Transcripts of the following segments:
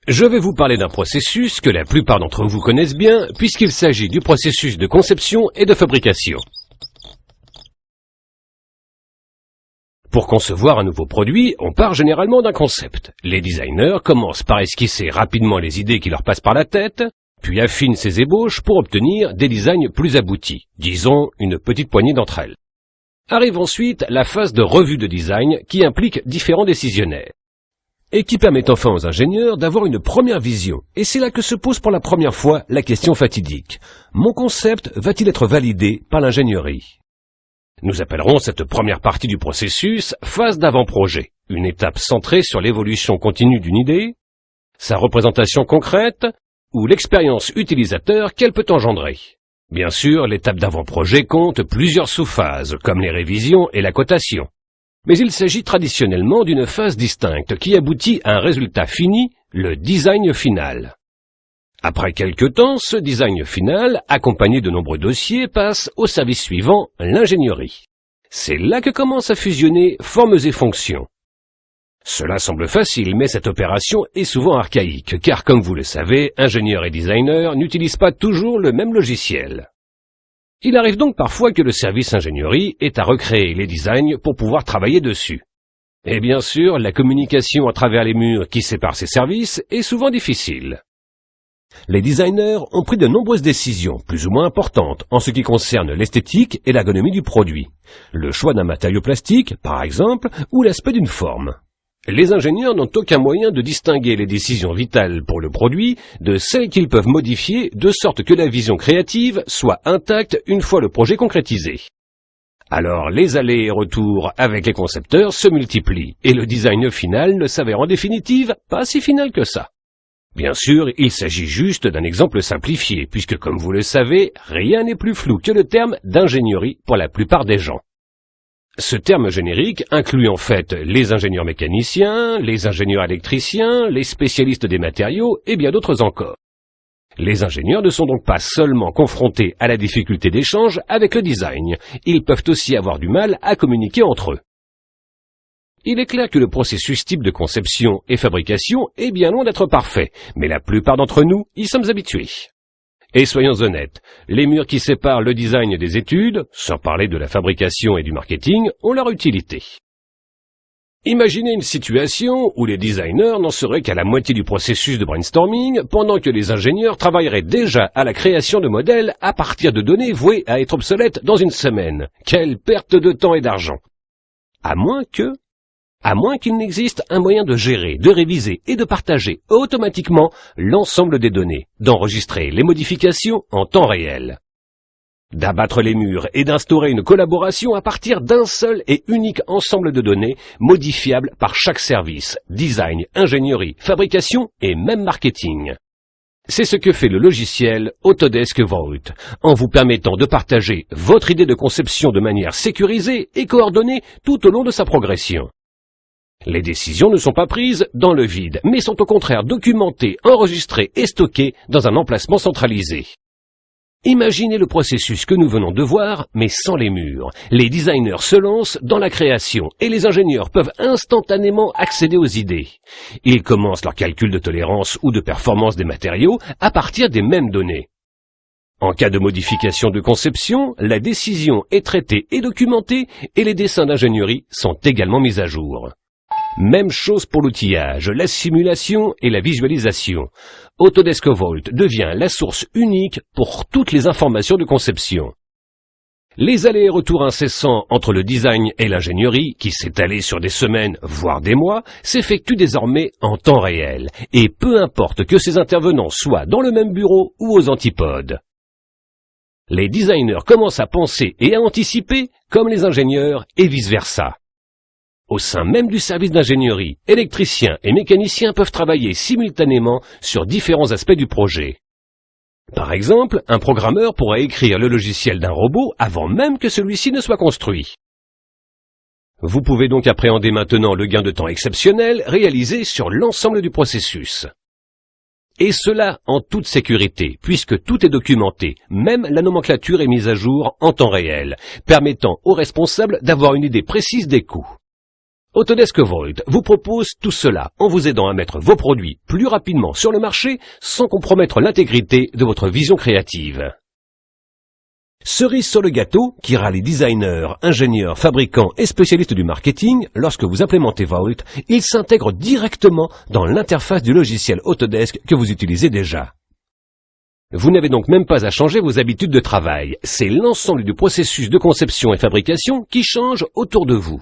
Je vais vous parler d'un processus que la plupart d'entre vous connaissent bien, puisqu'il s'agit du processus de conception et de fabrication. Pour concevoir un nouveau produit, on part généralement d'un concept. Les designers commencent par esquisser rapidement les idées qui leur passent par la tête, puis affinent ces ébauches pour obtenir des designs plus aboutis, disons une petite poignée d'entre elles. Arrive ensuite la phase de revue de design qui implique différents décisionnaires, et qui permet enfin aux ingénieurs d'avoir une première vision. Et c'est là que se pose pour la première fois la question fatidique. Mon concept va-t-il être validé par l'ingénierie? Nous appellerons cette première partie du processus phase d'avant-projet, une étape centrée sur l'évolution continue d'une idée, sa représentation concrète ou l'expérience utilisateur qu'elle peut engendrer. Bien sûr, l'étape d'avant-projet compte plusieurs sous-phases, comme les révisions et la cotation. Mais il s'agit traditionnellement d'une phase distincte qui aboutit à un résultat fini, le design final. Après quelque temps, ce design final, accompagné de nombreux dossiers, passe au service suivant, l'ingénierie. C'est là que commencent à fusionner formes et fonctions. Cela semble facile, mais cette opération est souvent archaïque, car comme vous le savez, ingénieurs et designers n'utilisent pas toujours le même logiciel. Il arrive donc parfois que le service ingénierie ait à recréer les designs pour pouvoir travailler dessus. Et bien sûr, la communication à travers les murs qui séparent ces services est souvent difficile. Les designers ont pris de nombreuses décisions, plus ou moins importantes, en ce qui concerne l'esthétique et l'ergonomie du produit. Le choix d'un matériau plastique, par exemple, ou l'aspect d'une forme. Les ingénieurs n'ont aucun moyen de distinguer les décisions vitales pour le produit de celles qu'ils peuvent modifier de sorte que la vision créative soit intacte une fois le projet concrétisé. Alors les allers et retours avec les concepteurs se multiplient et le design final ne s'avère en définitive pas si final que ça. Bien sûr, il s'agit juste d'un exemple simplifié puisque comme vous le savez, rien n'est plus flou que le terme d'ingénierie pour la plupart des gens. Ce terme générique inclut en fait les ingénieurs mécaniciens, les ingénieurs électriciens, les spécialistes des matériaux et bien d'autres encore. Les ingénieurs ne sont donc pas seulement confrontés à la difficulté d'échange avec le design, ils peuvent aussi avoir du mal à communiquer entre eux. Il est clair que le processus type de conception et fabrication est bien loin d'être parfait, mais la plupart d'entre nous y sommes habitués. Et soyons honnêtes, les murs qui séparent le design des études, sans parler de la fabrication et du marketing, ont leur utilité. Imaginez une situation où les designers n'en seraient qu'à la moitié du processus de brainstorming, pendant que les ingénieurs travailleraient déjà à la création de modèles à partir de données vouées à être obsolètes dans une semaine. Quelle perte de temps et d'argent! À moins qu'il n'existe un moyen de gérer, de réviser et de partager automatiquement l'ensemble des données, d'enregistrer les modifications en temps réel, d'abattre les murs et d'instaurer une collaboration à partir d'un seul et unique ensemble de données modifiables par chaque service, design, ingénierie, fabrication et même marketing. C'est ce que fait le logiciel Autodesk Vault, en vous permettant de partager votre idée de conception de manière sécurisée et coordonnée tout au long de sa progression. Les décisions ne sont pas prises dans le vide, mais sont au contraire documentées, enregistrées et stockées dans un emplacement centralisé. Imaginez le processus que nous venons de voir, mais sans les murs. Les designers se lancent dans la création et les ingénieurs peuvent instantanément accéder aux idées. Ils commencent leur calcul de tolérance ou de performance des matériaux à partir des mêmes données. En cas de modification de conception, la décision est traitée et documentée et les dessins d'ingénierie sont également mis à jour. Même chose pour l'outillage, la simulation et la visualisation. Autodesk Vault devient la source unique pour toutes les informations de conception. Les allers et retours incessants entre le design et l'ingénierie, qui s'étalent sur des semaines, voire des mois, s'effectuent désormais en temps réel, et peu importe que ces intervenants soient dans le même bureau ou aux antipodes. Les designers commencent à penser et à anticiper comme les ingénieurs et vice-versa. Au sein même du service d'ingénierie, électriciens et mécaniciens peuvent travailler simultanément sur différents aspects du projet. Par exemple, un programmeur pourra écrire le logiciel d'un robot avant même que celui-ci ne soit construit. Vous pouvez donc appréhender maintenant le gain de temps exceptionnel réalisé sur l'ensemble du processus. Et cela en toute sécurité, puisque tout est documenté, même la nomenclature est mise à jour en temps réel, permettant aux responsables d'avoir une idée précise des coûts. Autodesk Vault vous propose tout cela en vous aidant à mettre vos produits plus rapidement sur le marché sans compromettre l'intégrité de votre vision créative. Cerise sur le gâteau qui rallie designers, ingénieurs, fabricants et spécialistes du marketing, lorsque vous implémentez Vault, il s'intègre directement dans l'interface du logiciel Autodesk que vous utilisez déjà. Vous n'avez donc même pas à changer vos habitudes de travail, c'est l'ensemble du processus de conception et fabrication qui change autour de vous.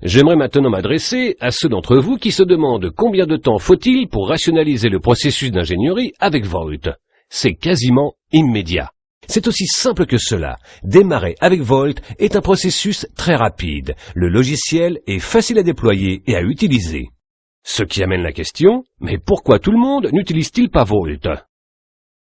J'aimerais maintenant m'adresser à ceux d'entre vous qui se demandent combien de temps faut-il pour rationaliser le processus d'ingénierie avec Vault. C'est quasiment immédiat. C'est aussi simple que cela. Démarrer avec Vault est un processus très rapide. Le logiciel est facile à déployer et à utiliser. Ce qui amène la question, mais pourquoi tout le monde n'utilise-t-il pas Vault ?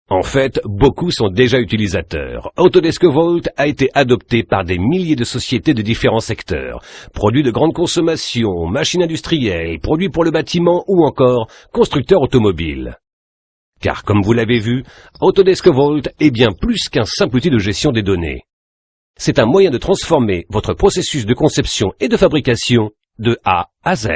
En fait, beaucoup sont déjà utilisateurs. Autodesk Vault a été adopté par des milliers de sociétés de différents secteurs. Produits de grande consommation, machines industrielles, produits pour le bâtiment ou encore constructeurs automobiles. Car comme vous l'avez vu, Autodesk Vault est bien plus qu'un simple outil de gestion des données. C'est un moyen de transformer votre processus de conception et de fabrication de A à Z.